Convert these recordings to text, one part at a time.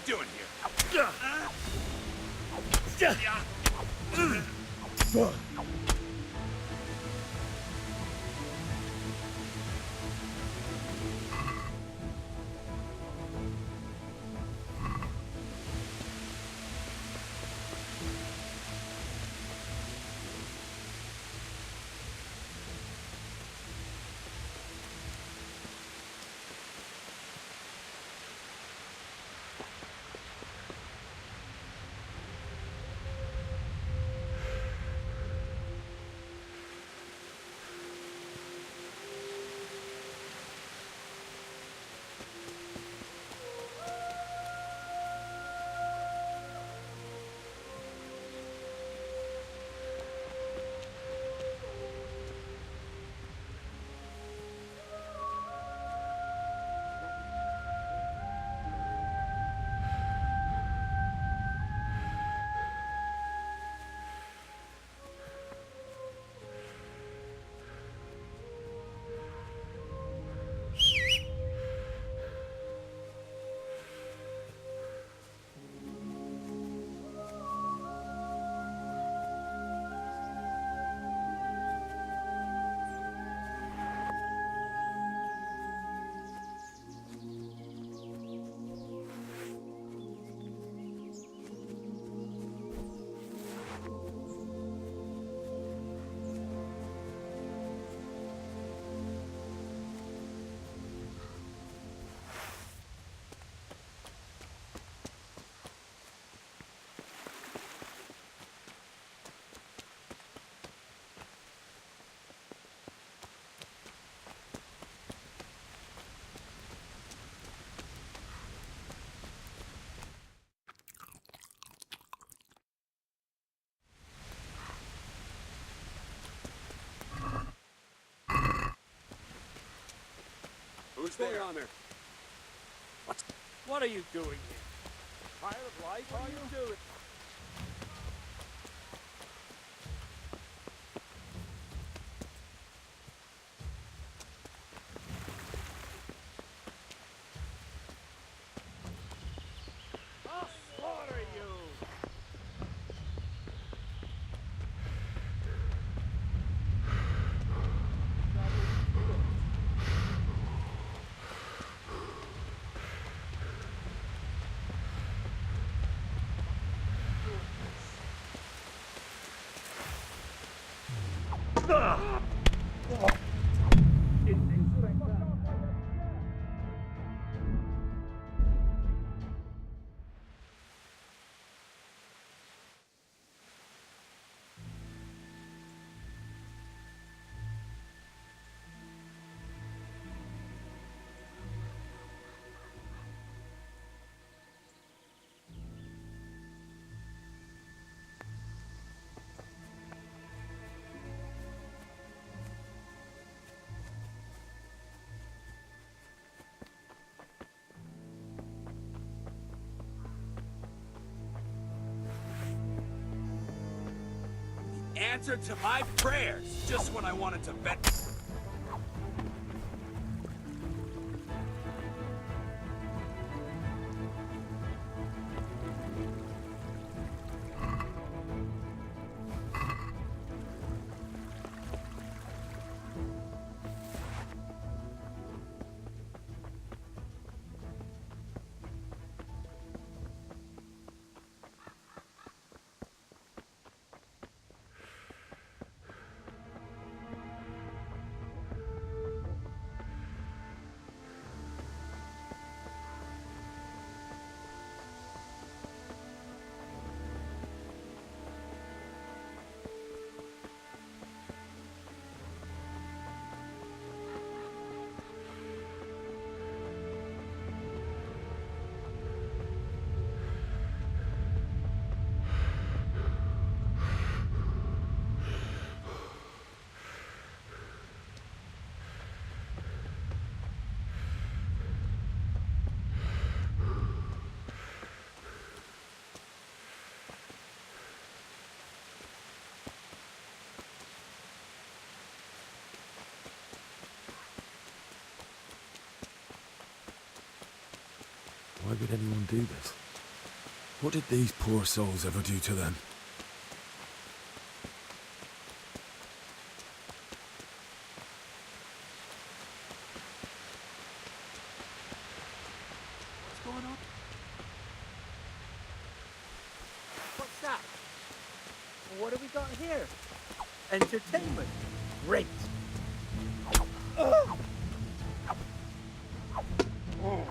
doing here? Who's going on there? What are you doing here? Tired of life, are you doing? I'll slaughter you! Answer to my prayers, just when I wanted to vent. Why would anyone do this? What did these poor souls ever do to them? What's going on? What's that? What have we got here? Entertainment. Great. Ugh. Oh.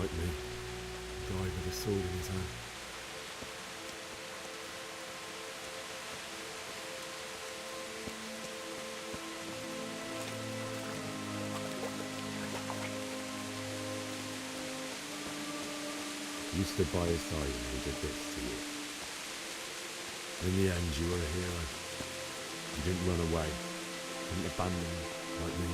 like me. Died with a sword in his hand. You stood by his side and he did this to you. In the end, you were a hero. You didn't run away. Didn't abandon me like me.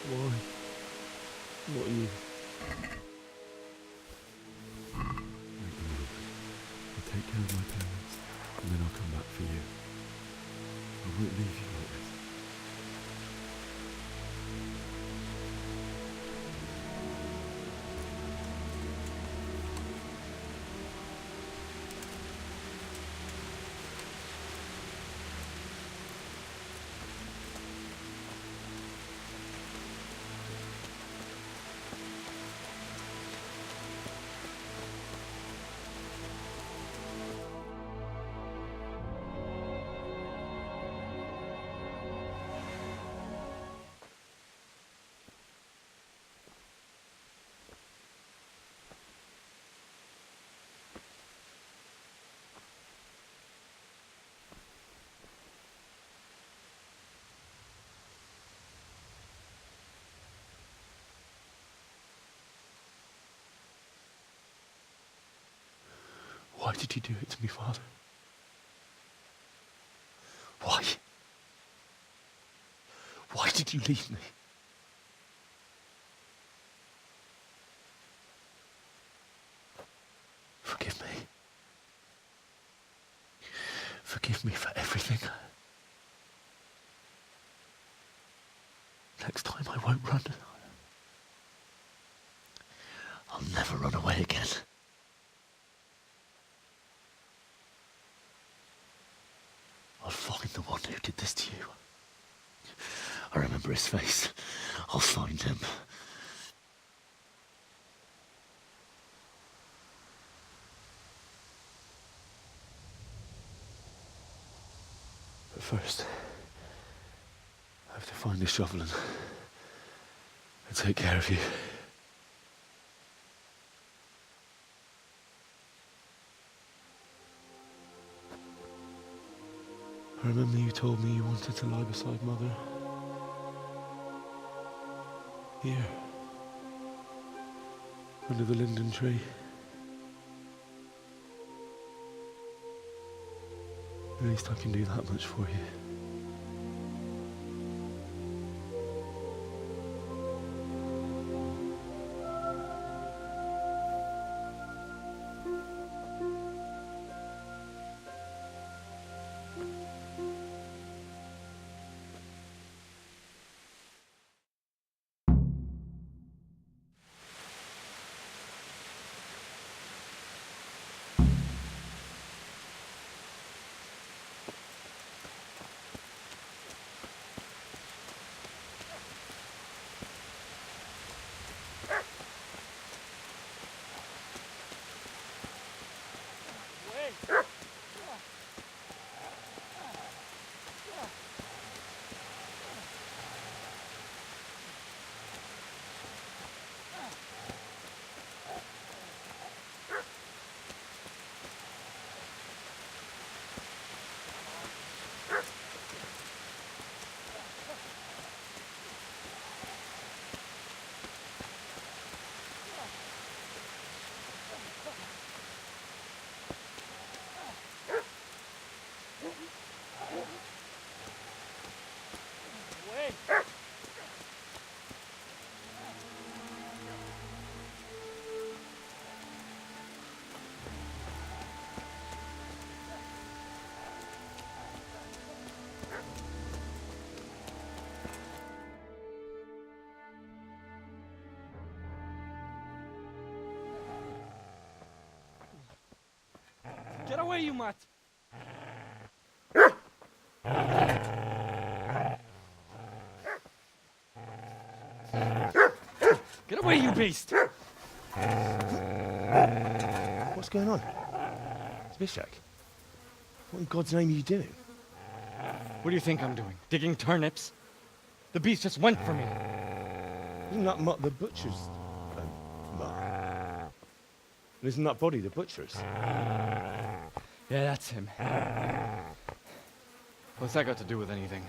Why? Not you. Make me look. I'll take care of my parents, and then I'll come back for you. I won't leave you like this. Why did you do it to me, Father? Why? Why did you leave me? Forgive me. Forgive me for everything. Next time I won't run. I'll never run away again. I'll find the one who did this to you. I remember his face. I'll find him. But first, I have to find a shovel and take care of you. I remember you told me you wanted to lie beside Mother. Here. Under the linden tree. At least I can do that much for you. Get away, you mutt! Get away, you beast! What's going on? It's Bishak. What in God's name are you doing? What do you think I'm doing? Digging turnips? The beast just went for me. Isn't that Mutt the butcher's? Mutt. Isn't that body the butcher's? Yeah, that's him. What's that got to do with anything?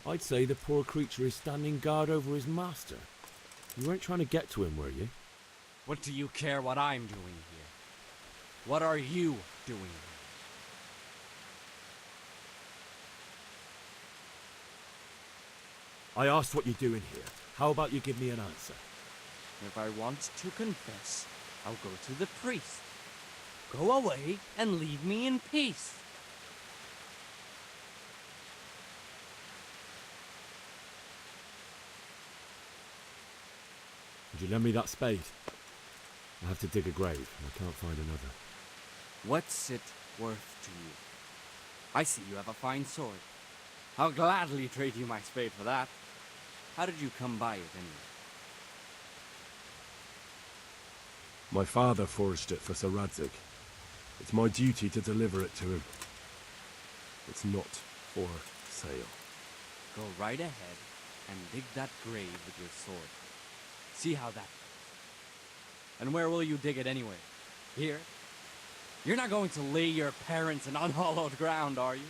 I'd say the poor creature is standing guard over his master. You weren't trying to get to him, were you? What do you care what I'm doing here? What are you doing here? I asked what you're doing here. How about you give me an answer? If I want to confess, I'll go to the priest. Go away and leave me in peace. Would you lend me that spade? I have to dig a grave, and I can't find another. What's it worth to you? I see you have a fine sword. I'll gladly trade you my spade for that. How did you come by it anyway? My father forged it for Sir Radzig. It's my duty to deliver it to him. It's not for sale. Go right ahead and dig that grave with your sword. See how that goes. And where will you dig it anyway? Here? You're not going to lay your parents in unhallowed ground, are you?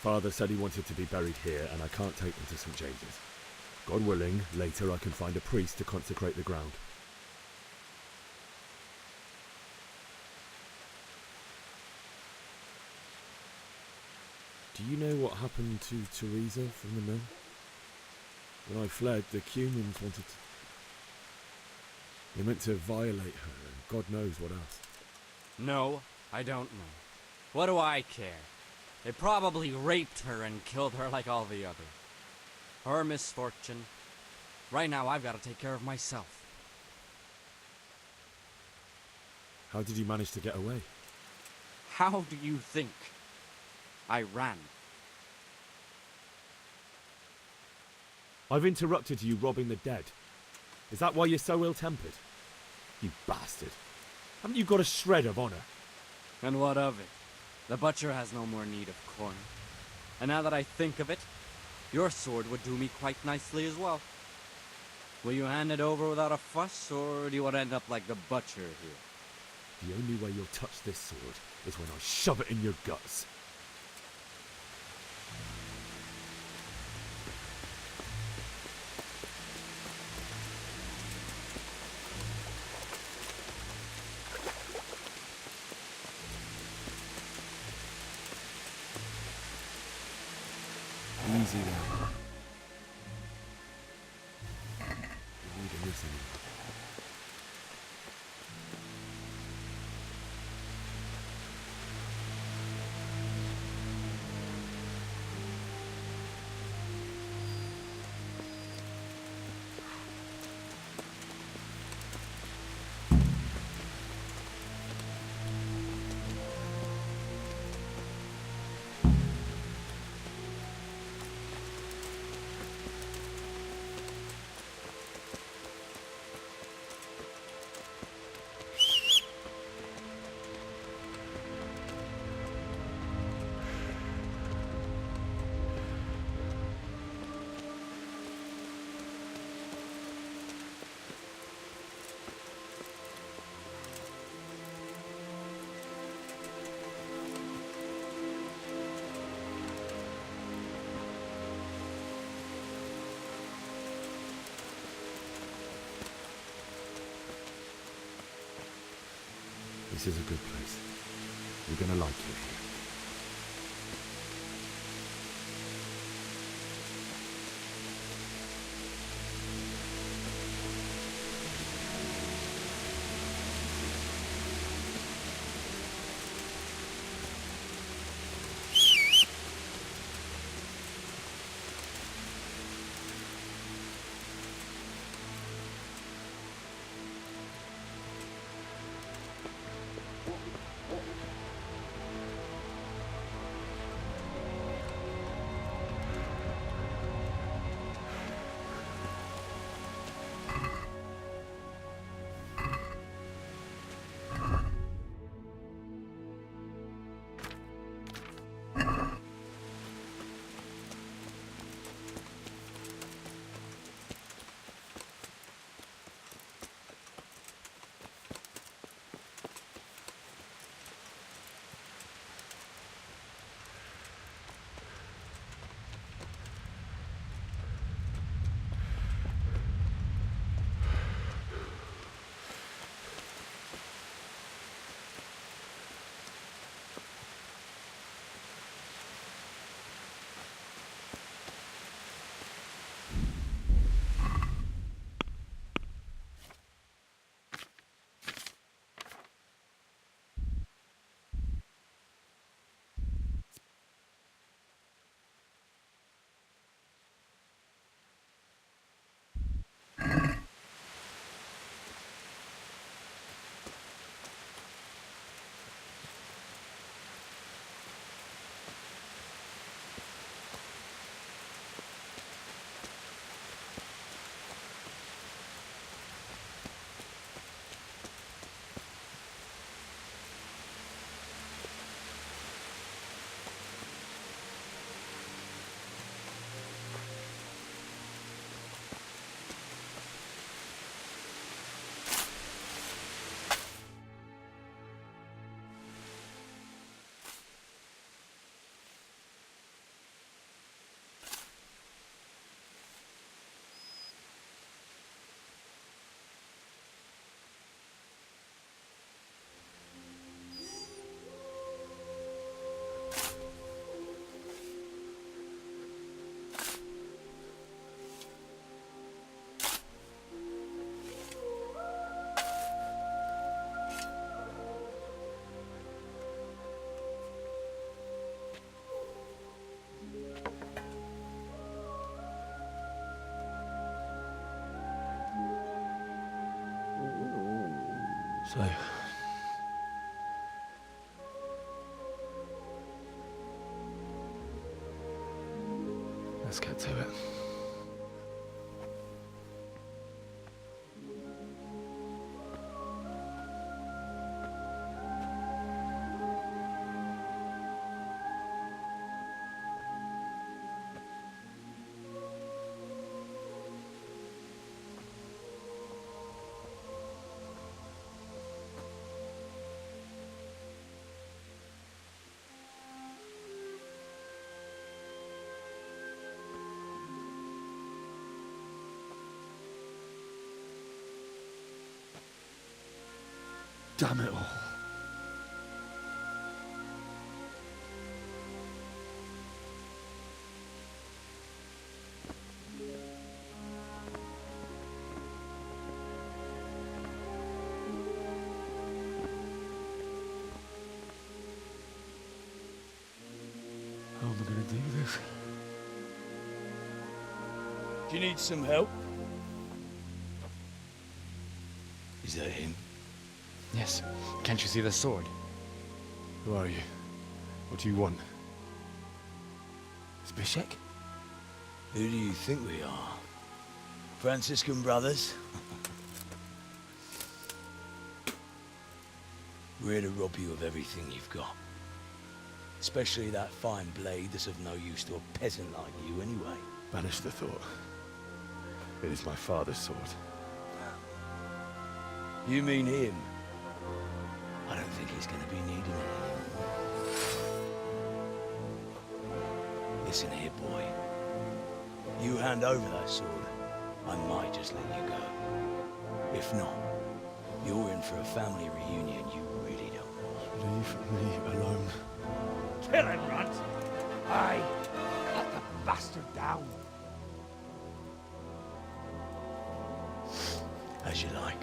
Father said he wanted to be buried here, and I can't take him to St. James's. God willing, later I can find a priest to consecrate the ground. Do you know what happened to Teresa from the mill? When I fled, the Cumans wanted to... They meant to violate her, and God knows what else. No, I don't know. What do I care? They probably raped her and killed her like all the others. Her misfortune. Right now, I've got to take care of myself. How did you manage to get away? How do you think? I ran. I've interrupted you robbing the dead. Is that why you're so ill-tempered? You bastard. Haven't you got a shred of honor? And what of it? The butcher has no more need of corn. And now that I think of it, your sword would do me quite nicely as well. Will you hand it over without a fuss, or do you want to end up like the butcher here? The only way you'll touch this sword is when I shove it in your guts. Easy now. You need a listen. This is a good place. You're gonna like it here. So... let's get to it. Damn it all. How am I gonna do this? Do you need some help? Is that him? Yes. Can't you see the sword? Who are you? What do you want? Zbyszek? Who do you think we are? Franciscan brothers? We're here to rob you of everything you've got. Especially that fine blade that's of no use to a peasant like you anyway. Banish the thought. It is my father's sword. You mean him? I don't think he's gonna be needing it. Listen here, boy. You hand over that sword, I might just let you go. If not, you're in for a family reunion you really don't want. Leave me alone. Kill him, Runt! Aye, cut the bastard down. As you like.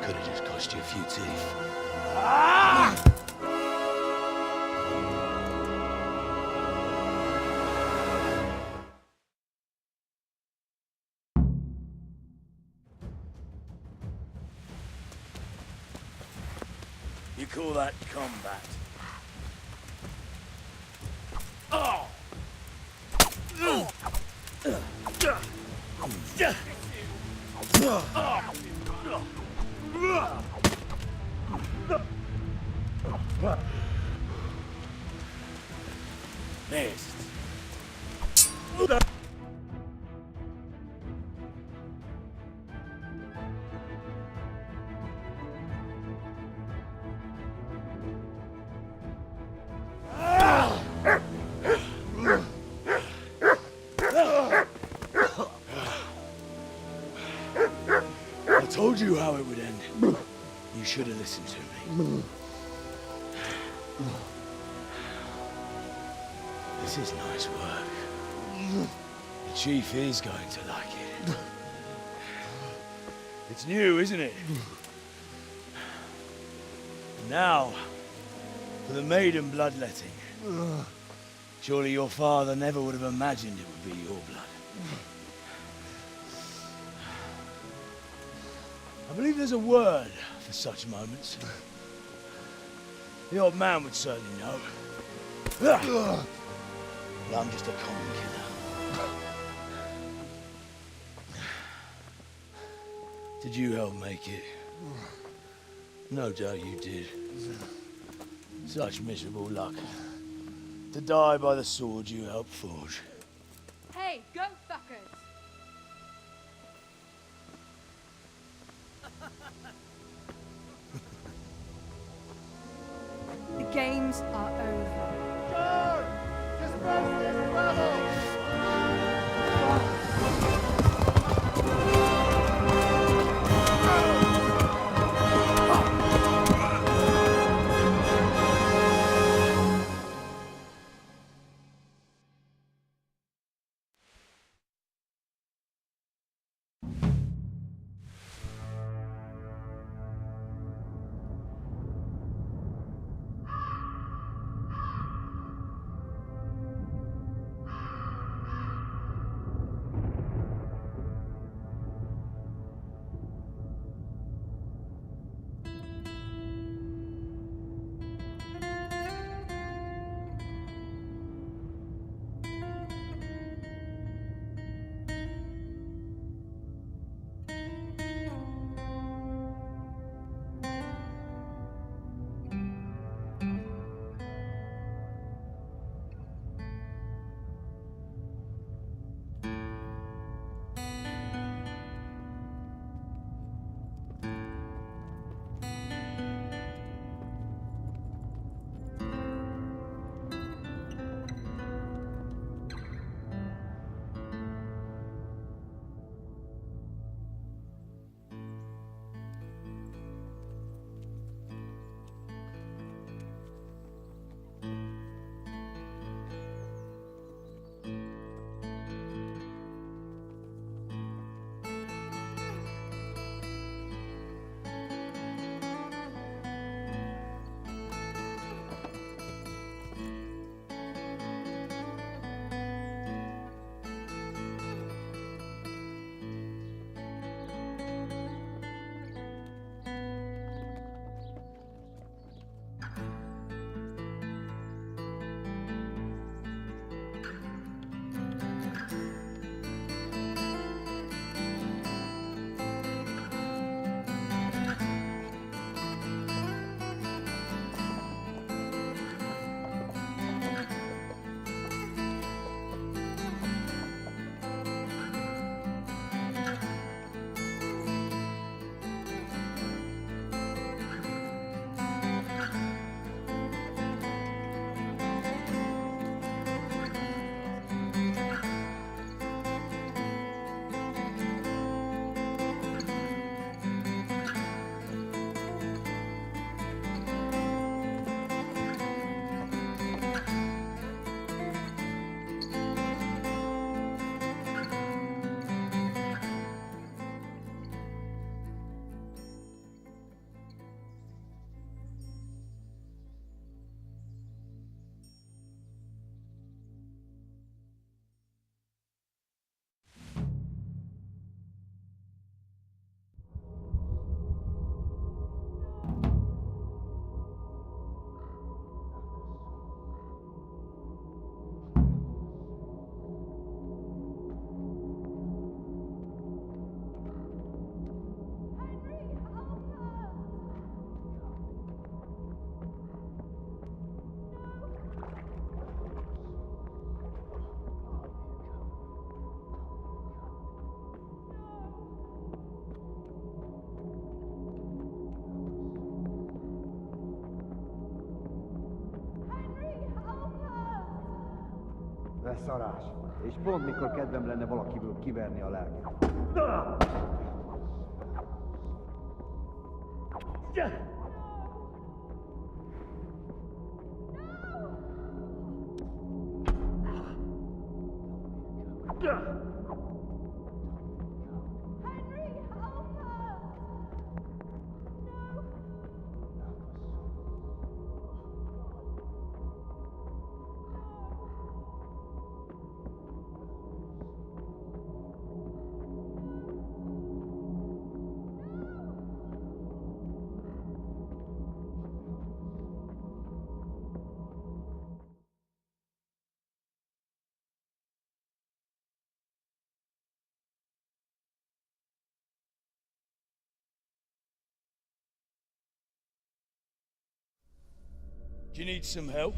Could have just cost you a few teeth. Ah! You call that combat? Oh! Missed. I told you how it would end. You should have listened to me. This is nice work. The chief is going to like it. It's new, isn't it? And now, for the maiden bloodletting. Surely your father never would have imagined it would be your blood. I believe there's a word for such moments. The old man would certainly know. But I'm just a common killer. Did you help make it? No doubt you did. Such miserable luck. To die by the sword you helped forge. Hey, go fuckers! The games are over. beszarás. És pont mikor kedvem lenne valakiből kiverni a lelket. Do you need some help?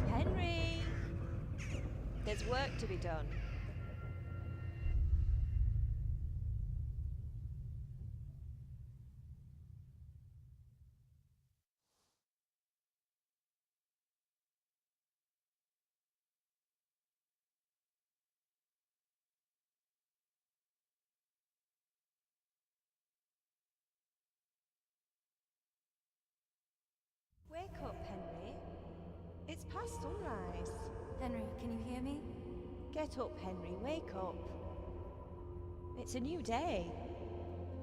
Henry! There's work to be done. Wake up, Henry. It's past sunrise. Henry, can you hear me? Get up, Henry. Wake up. It's a new day.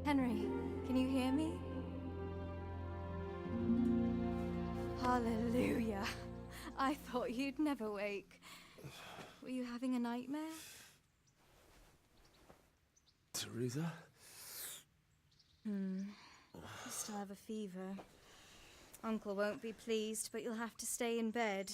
Henry, can you hear me? Hallelujah. I thought you'd never wake. Were you having a nightmare? Teresa? You still have a fever. Uncle won't be pleased, but you'll have to stay in bed.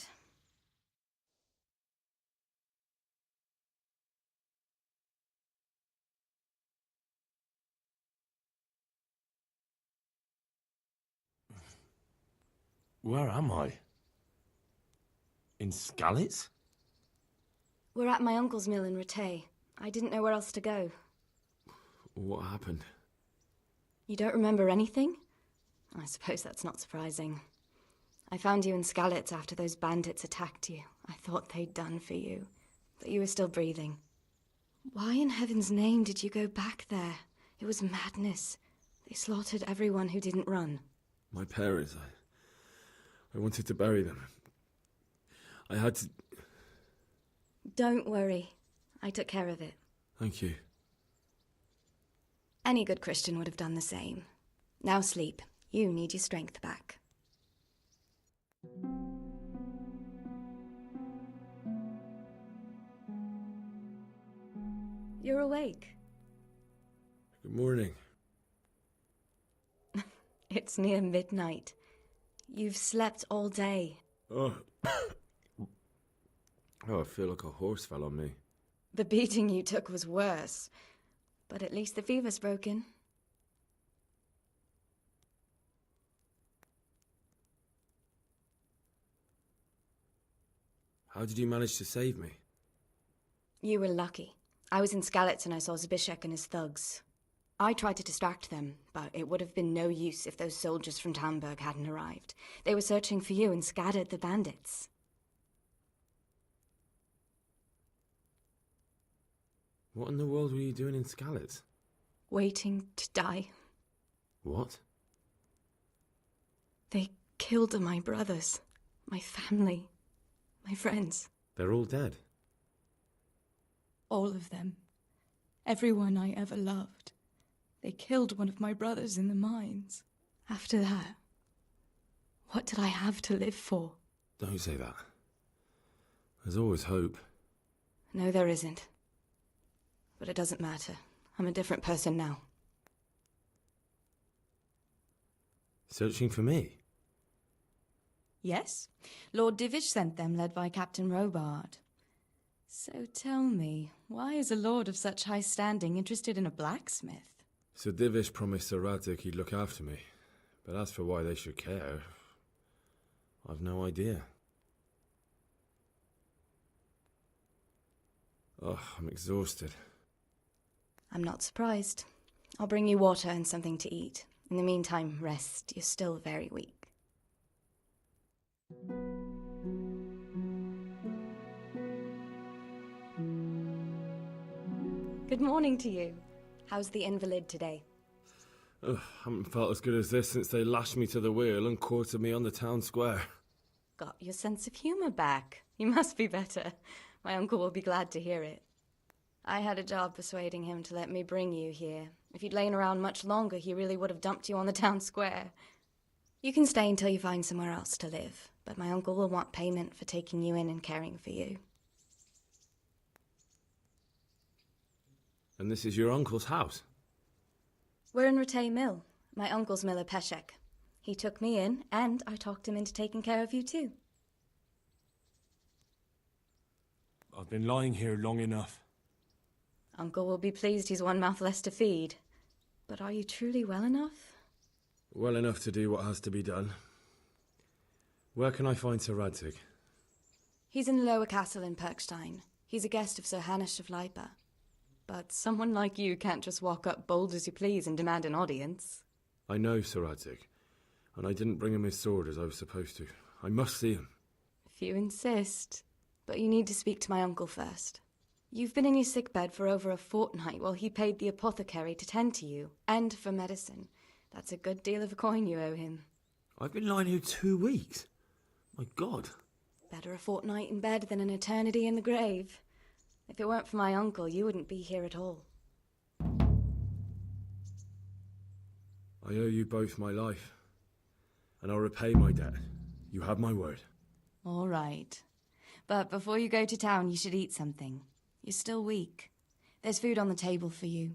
Where am I? In Skalitz? We're at my uncle's mill in Rattay. I didn't know where else to go. What happened? You don't remember anything? I suppose that's not surprising. I found you in Skalitz after those bandits attacked you. I thought they'd done for you, but you were still breathing. Why in heaven's name did you go back there? It was madness. They slaughtered everyone who didn't run. My parents, I wanted to bury them. I had to... Don't worry. I took care of it. Thank you. Any good Christian would have done the same. Now sleep. You need your strength back. You're awake. Good morning. It's near midnight. You've slept all day. Oh. Oh, I feel like a horse fell on me. The beating you took was worse. But at least the fever's broken. How did you manage to save me? You were lucky. I was in Skalitz and I saw Zbyszek and his thugs. I tried to distract them, but it would have been no use if those soldiers from Talmberg hadn't arrived. They were searching for you and scattered the bandits. What in the world were you doing in Skalitz? Waiting to die. What? They killed my brothers, my family, my friends. They're all dead. All of them. Everyone I ever loved. They killed one of my brothers in the mines. After that, what did I have to live for? Don't say that. There's always hope. No, there isn't. But it doesn't matter. I'm a different person now. Searching for me? Yes, Lord Divish sent them, led by Captain Robard. So tell me, why is a lord of such high standing interested in a blacksmith? Sir Divish promised Sir Radzig he'd look after me, but as for why they should care, I've no idea. Oh, I'm exhausted. I'm not surprised. I'll bring you water and something to eat. In the meantime, rest. You're still very weak. Good morning to you. How's the invalid today? Ugh, haven't felt as good as this since they lashed me to the wheel and quartered me on the town square. Got your sense of humour back. You must be better. My uncle will be glad to hear it. I had a job persuading him to let me bring you here. If you'd lain around much longer, he really would have dumped you on the town square. You can stay until you find somewhere else to live, but my uncle will want payment for taking you in and caring for you. And this is your uncle's house? We're in Rattay Mill, my uncle's mill at Peshek. He took me in, and I talked him into taking care of you too. I've been lying here long enough. Uncle will be pleased he's one mouth less to feed. But are you truly well enough? Well enough to do what has to be done. Where can I find Sir Radzig? He's in the lower castle in Perkstein. He's a guest of Sir Hanush of Leipa. But someone like you can't just walk up bold as you please and demand an audience. I know Sir Radzig, and I didn't bring him his sword as I was supposed to. I must see him. If you insist. But you need to speak to my uncle first. You've been in your sickbed for over a fortnight while he paid the apothecary to tend to you, and for medicine. That's a good deal of a coin you owe him. I've been lying here 2 weeks. My God. Better a fortnight in bed than an eternity in the grave. If it weren't for my uncle, you wouldn't be here at all. I owe you both my life, and I'll repay my debt. You have my word. All right. But before you go to town, you should eat something. You're still weak. There's food on the table for you.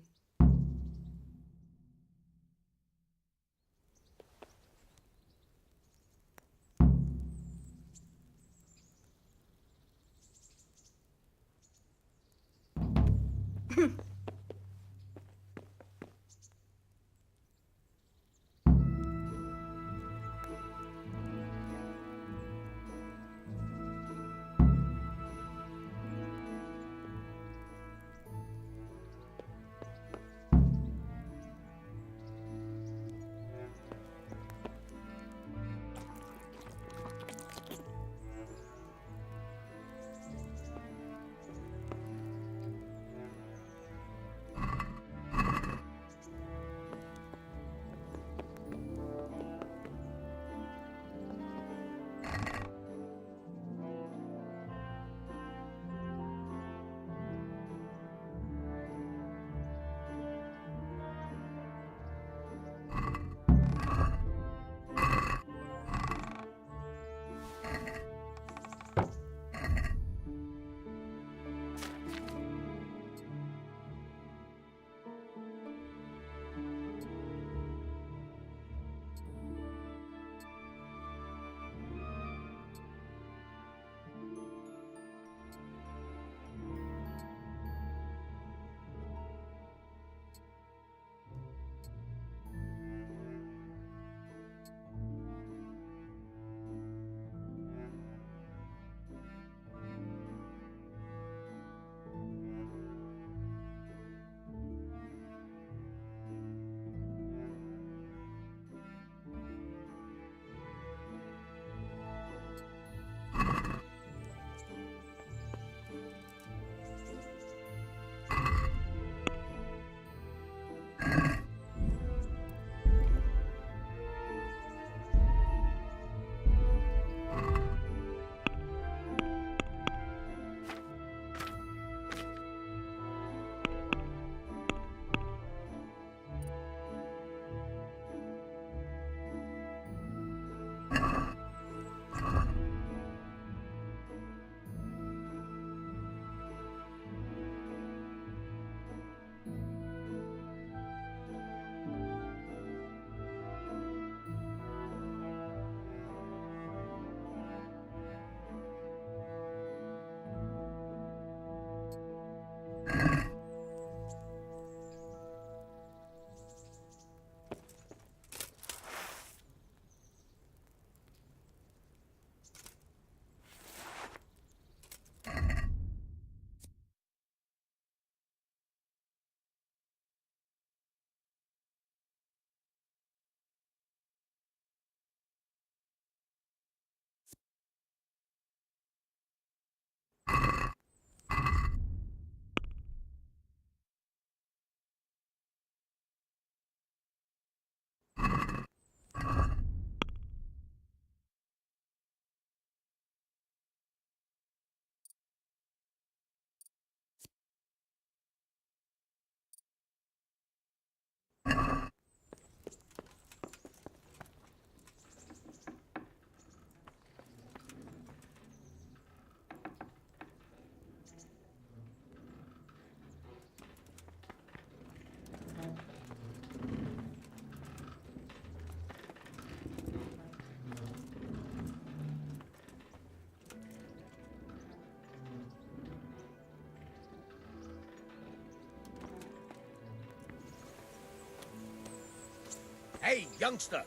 Hey, youngster!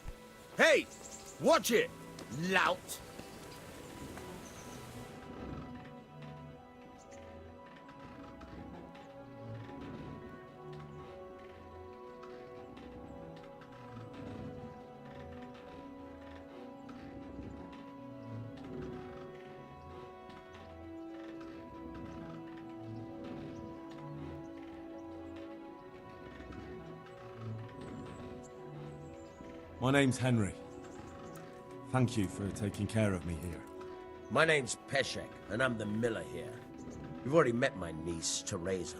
Hey! Watch it, lout! My name's Henry. Thank you for taking care of me here. My name's Peshek, and I'm the miller here. You've already met my niece, Teresa.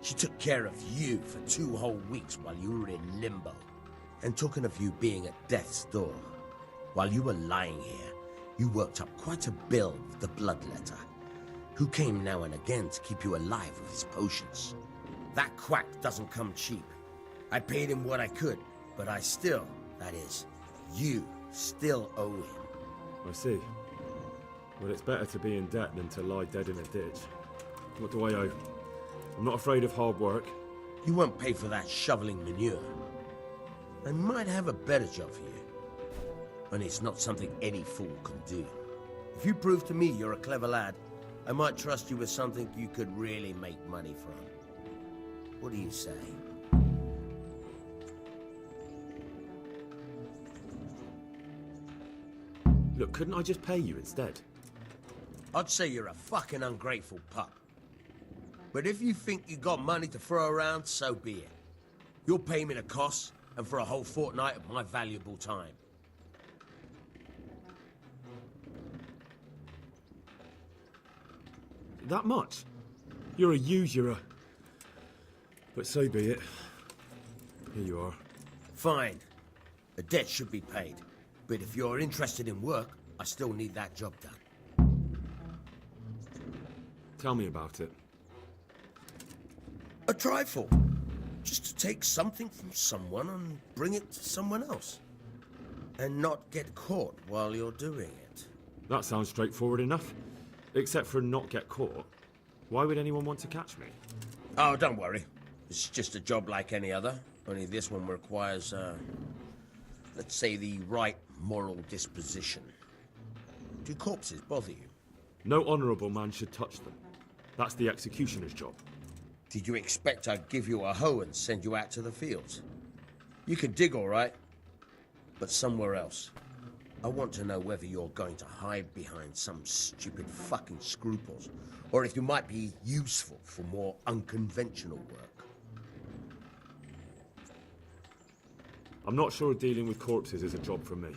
She took care of you for 2 whole weeks while you were in limbo. And talking of you being at death's door, while you were lying here, you worked up quite a bill with the bloodletter, who came now and again to keep you alive with his potions. That quack doesn't come cheap. I paid him what I could, but I still, that is, you still owe him. I see. Well, it's better to be in debt than to lie dead in a ditch. What do I owe? I'm not afraid of hard work. You won't pay for that shoveling manure. I might have a better job for you. And it's not something any fool can do. If you prove to me you're a clever lad, I might trust you with something you could really make money from. What do you say? Look, couldn't I just pay you instead? I'd say you're a fucking ungrateful pup. But if you think you got money to throw around, so be it. You'll pay me the costs, and for a whole fortnight of my valuable time. That much? You're a usurer. But so be it. Here you are. Fine. The debt should be paid. But if you're interested in work, I still need that job done. Tell me about it. A trifle. Just to take something from someone and bring it to someone else. And not get caught while you're doing it. That sounds straightforward enough. Except for not get caught. Why would anyone want to catch me? Oh, don't worry. It's just a job like any other. Only this one requires, let's say, the right moral disposition. Do corpses bother you? No honourable man should touch them. That's the executioner's job. Did you expect I'd give you a hoe and send you out to the fields? You can dig all right, but somewhere else. I want to know whether you're going to hide behind some stupid fucking scruples, or if you might be useful for more unconventional work. I'm not sure dealing with corpses is a job for me.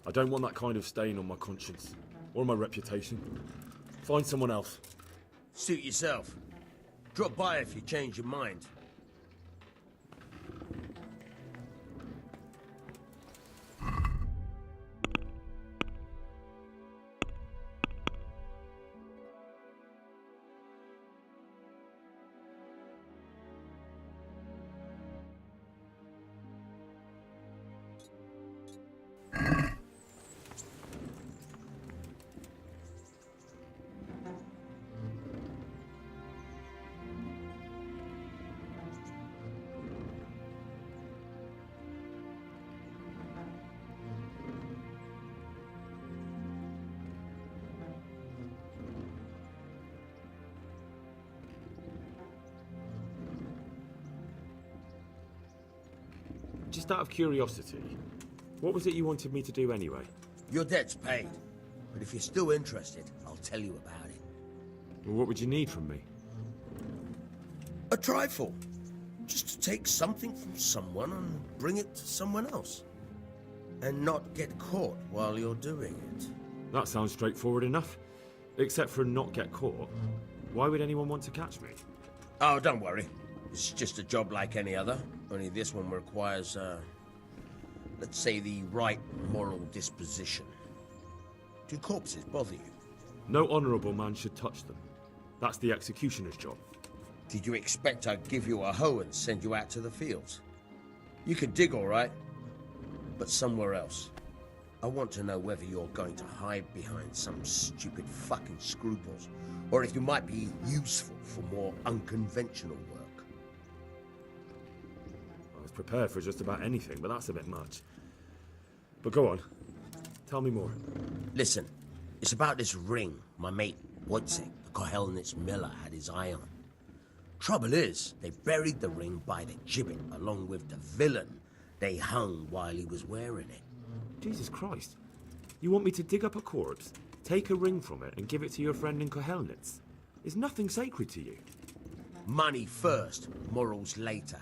I don't want that kind of stain on my conscience, or my reputation. Find someone else. Suit yourself. Drop by if you change your mind. Just out of curiosity, what was it you wanted me to do anyway? Your debt's paid, but if you're still interested, I'll tell you about it. Well, what would you need from me? A trifle. Just to take something from someone and bring it to someone else. And not get caught while you're doing it. That sounds straightforward enough. Except for not get caught. Why would anyone want to catch me? Oh, don't worry. It's just a job like any other. Only this one requires, let's say, the right moral disposition. Do corpses bother you? No honourable man should touch them. That's the executioner's job. Did you expect I'd give you a hoe and send you out to the fields? You can dig all right, but somewhere else. I want to know whether you're going to hide behind some stupid fucking scruples, or if you might be useful for more unconventional work. prepared for just about anything, but that's a bit much. But go on. Tell me more. Listen, it's about this ring my mate Wojciech, the Kohelnitz miller, had his eye on. Trouble is, they buried the ring by the gibbet along with the villain they hung while he was wearing it. Jesus Christ. You want me to dig up a corpse, take a ring from it, and give it to your friend in Kohelnitz? Is nothing sacred to you? Money first, morals later.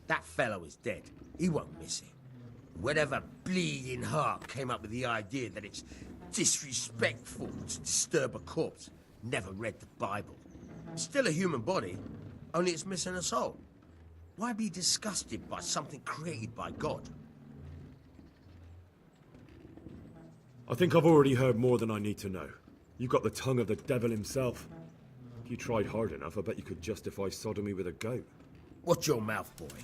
That fellow is dead. He won't miss it. Whatever bleeding heart came up with the idea that it's disrespectful to disturb a corpse never read the Bible. It's still a human body, only it's missing a soul. Why be disgusted by something created by God? I think I've already heard more than I need to know. You've got the tongue of the devil himself. If you tried hard enough, I bet you could justify sodomy with a goat. Watch your mouth, boy.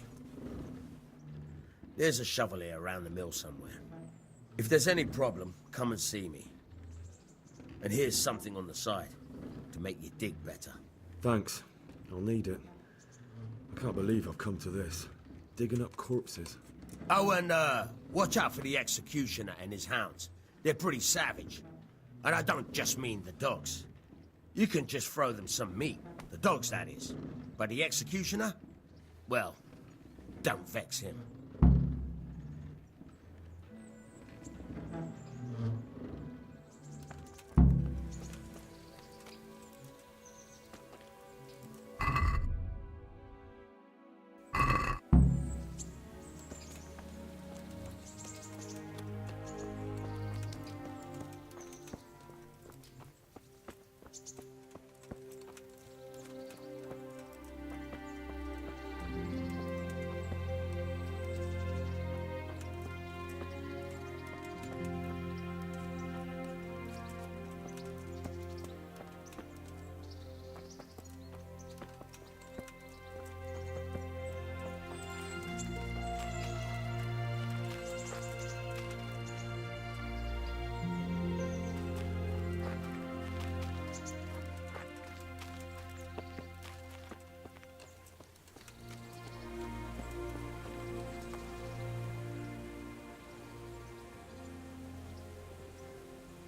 There's a shovel here around the mill somewhere. If there's any problem, come and see me. And here's something on the side to make you dig better. Thanks. I'll need it. I can't believe I've come to this. Digging up corpses. Oh, and watch out for the executioner and his hounds. They're pretty savage. And I don't just mean the dogs. You can just throw them some meat. The dogs, that is. But the executioner? Well, don't vex him.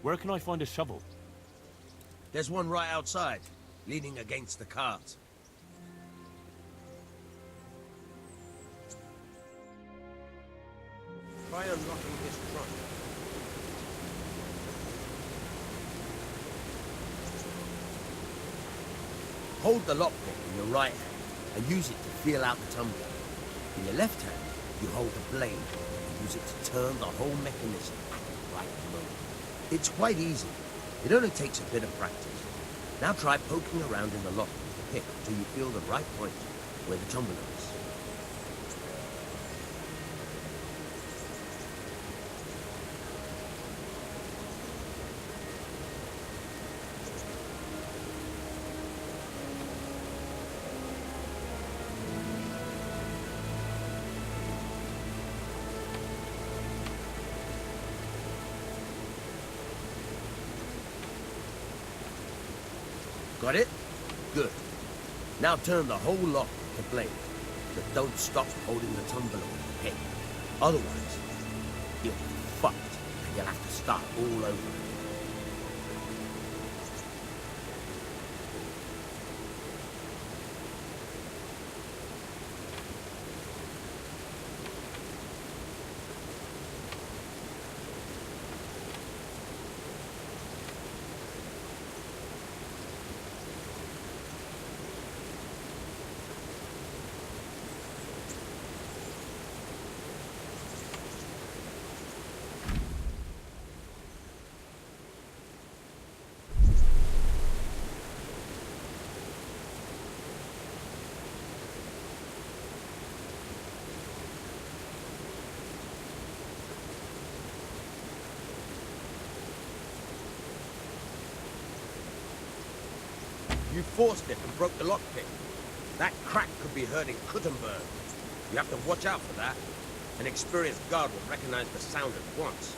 Where can I find a shovel? There's one right outside, leaning against the cart. Try unlocking his trunk. Hold the lockpick in your right hand and use it to feel out the tumbler. In your left hand, you hold the blade and use it to turn the whole mechanism at the right moment. It's quite easy. It only takes a bit of practice. Now try poking around in the lock with the pick until you feel the right point where the tumbler is. Got it? Good. Now turn the whole lock with the blade, but don't stop holding the tumbler with the pick. Otherwise, you'll be fucked and you'll have to start all over again. You forced it and broke the lockpick. That crack could be heard in Kuttenberg. You have to watch out for that. An experienced guard will recognize the sound at once.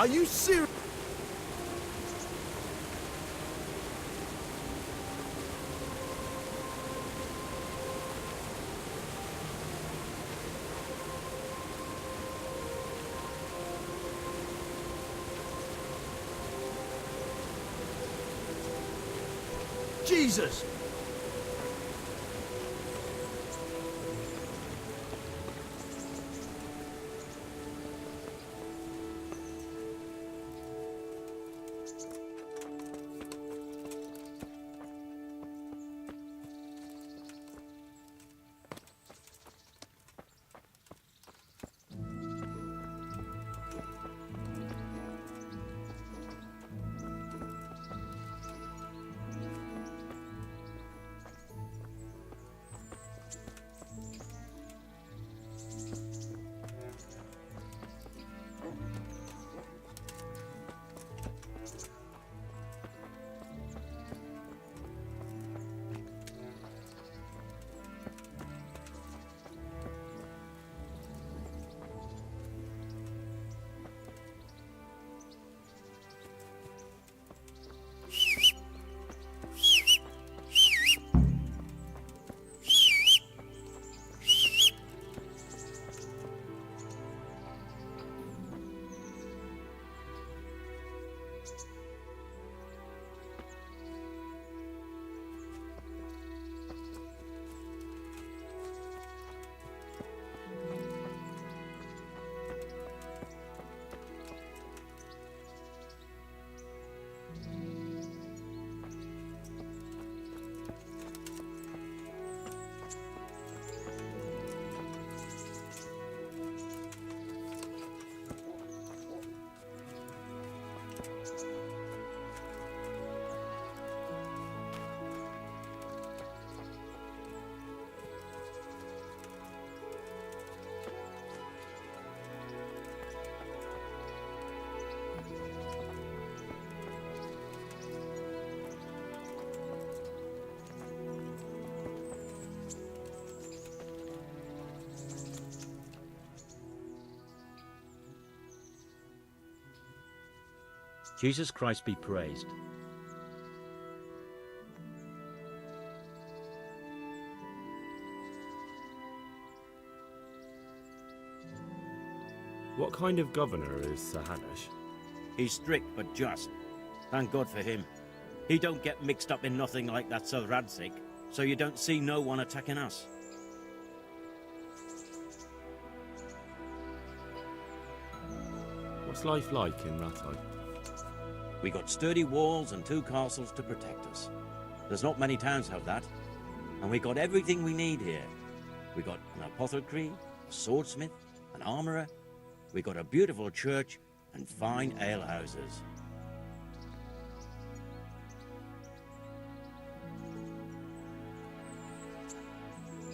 Are you serious? Jesus! Jesus Christ be praised. What kind of governor is Sir Hanush? He's strict but just. Thank God for him. He don't get mixed up in nothing like that Sir Radzig, so you don't see no one attacking us. What's life like in Rattay? We got sturdy walls and 2 castles to protect us. There's not many towns have that. And we got everything we need here. We got an apothecary, a swordsmith, an armourer. We got a beautiful church and fine alehouses.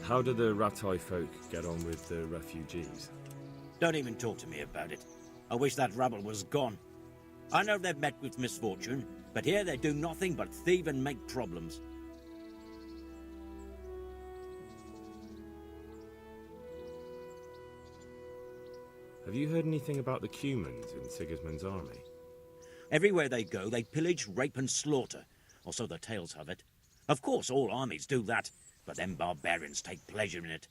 How do the Rattay folk get on with the refugees? Don't even talk to me about it. I wish that rabble was gone. I know they've met with misfortune, but here they do nothing but thieve and make problems. Have you heard anything about the Cumans in Sigismund's army? Everywhere they go, they pillage, rape and slaughter, or so the tales have it. Of course, all armies do that, but them barbarians take pleasure in it.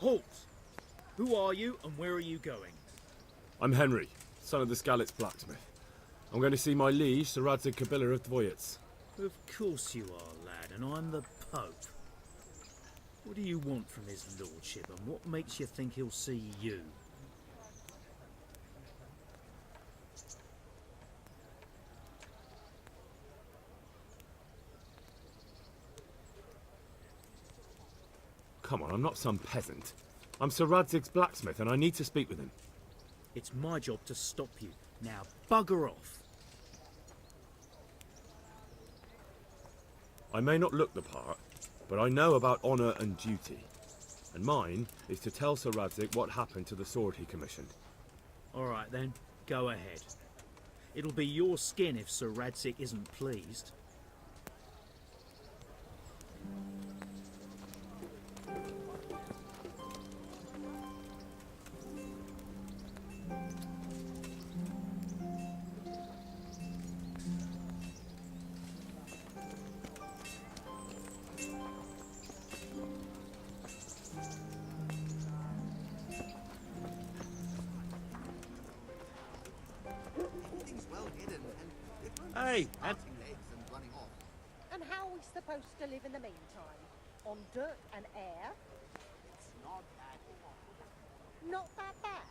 Halt! Who are you and where are you going? I'm Henry, son of the Skalitz blacksmith. I'm going to see my liege, Sir Radzig Kabila of Dvoyets. Of course you are, lad, and I'm the Pope. What do you want from his lordship, and what makes you think he'll see you? Come on, I'm not some peasant. I'm Sir Radzig's blacksmith, and I need to speak with him. It's my job to stop you. Now bugger off. I may not look the part, but I know about honour and duty. And mine is to tell Sir Radzig what happened to the sword he commissioned. All right then, go ahead. It'll be your skin if Sir Radzig isn't pleased. Hey, And how are we supposed to live in the meantime? On dirt and air? It's not that bad. Not that bad?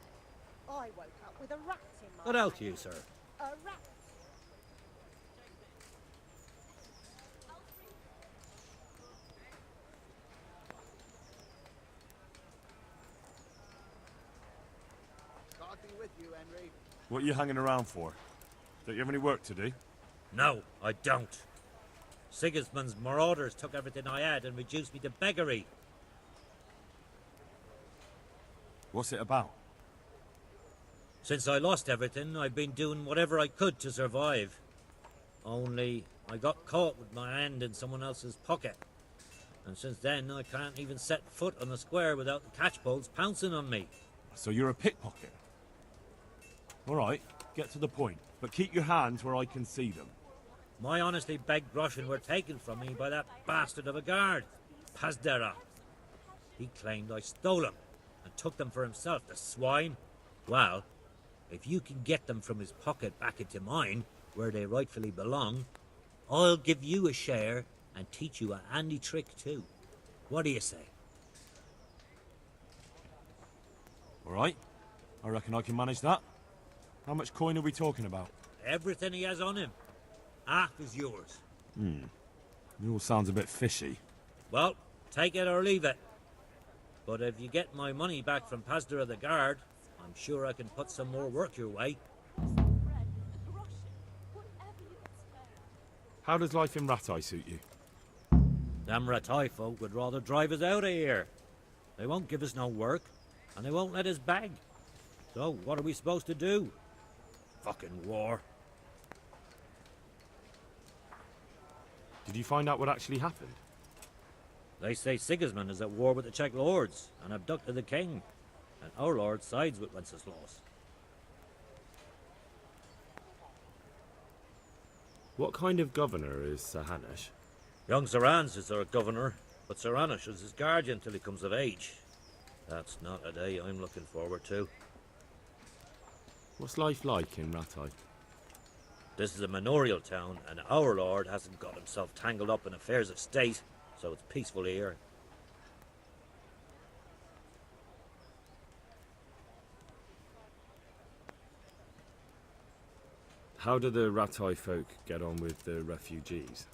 I woke up with a rat in my What else hand. you, sir? A rat. God be with you, Henry. What are you hanging around for? Don't you have any work to do? No, I don't. Sigismund's marauders took everything I had and reduced me to beggary. What's it about? Since I lost everything, I've been doing whatever I could to survive. Only, I got caught with my hand in someone else's pocket. And since then, I can't even set foot on the square without the catchpoles pouncing on me. So you're a pickpocket? All right, get to the point. But keep your hands where I can see them. My honestly begged groschen were taken from me by that bastard of a guard, Pazdera. He claimed I stole them and took them for himself, the swine. Well, if you can get them from his pocket back into mine, where they rightfully belong, I'll give you a share and teach you a handy trick too. What do you say? All right, I reckon I can manage that. How much coin are we talking about? Everything he has on him. Half is yours. It all sounds a bit fishy. Well, take it or leave it. But if you get my money back from Pazdera the guard, I'm sure I can put some more work your way. How does life in Ratai suit you? Them Ratai folk would rather drive us out of here. They won't give us no work, and they won't let us beg. So, what are we supposed to do? Fucking war. Did you find out what actually happened? They say Sigismund is at war with the Czech lords and abducted the king, and our lord sides with Wenceslaus. What kind of governor is Sir Hanush? Young Sir Hans is our governor, but Sir Hanush is his guardian till he comes of age. That's not a day I'm looking forward to. What's life like in Ratai? This is a manorial town, and our lord hasn't got himself tangled up in affairs of state, so it's peaceful here. How do the Ratai folk get on with the refugees?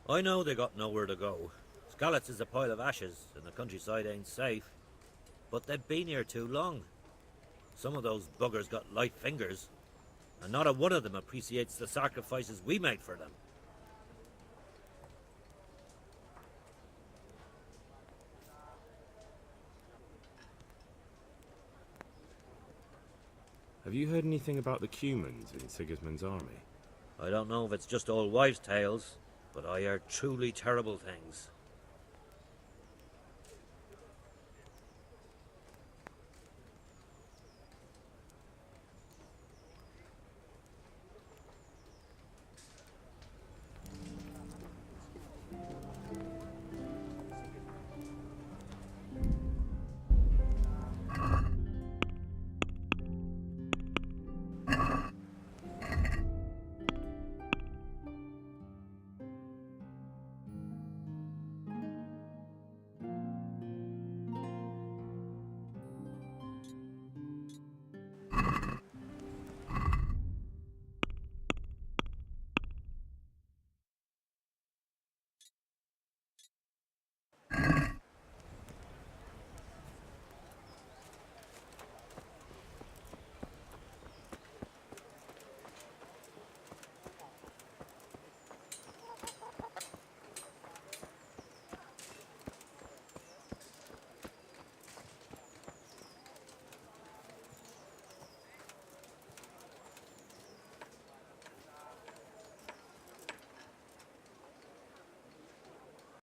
I know they got nowhere to go. Skalitz is a pile of ashes, and the countryside ain't safe. But they've been here too long. Some of those buggers got light fingers, and not a one of them appreciates the sacrifices we made for them. Have you heard anything about the Cumans in Sigismund's army? I don't know if it's just old wives' tales, but I heard truly terrible things.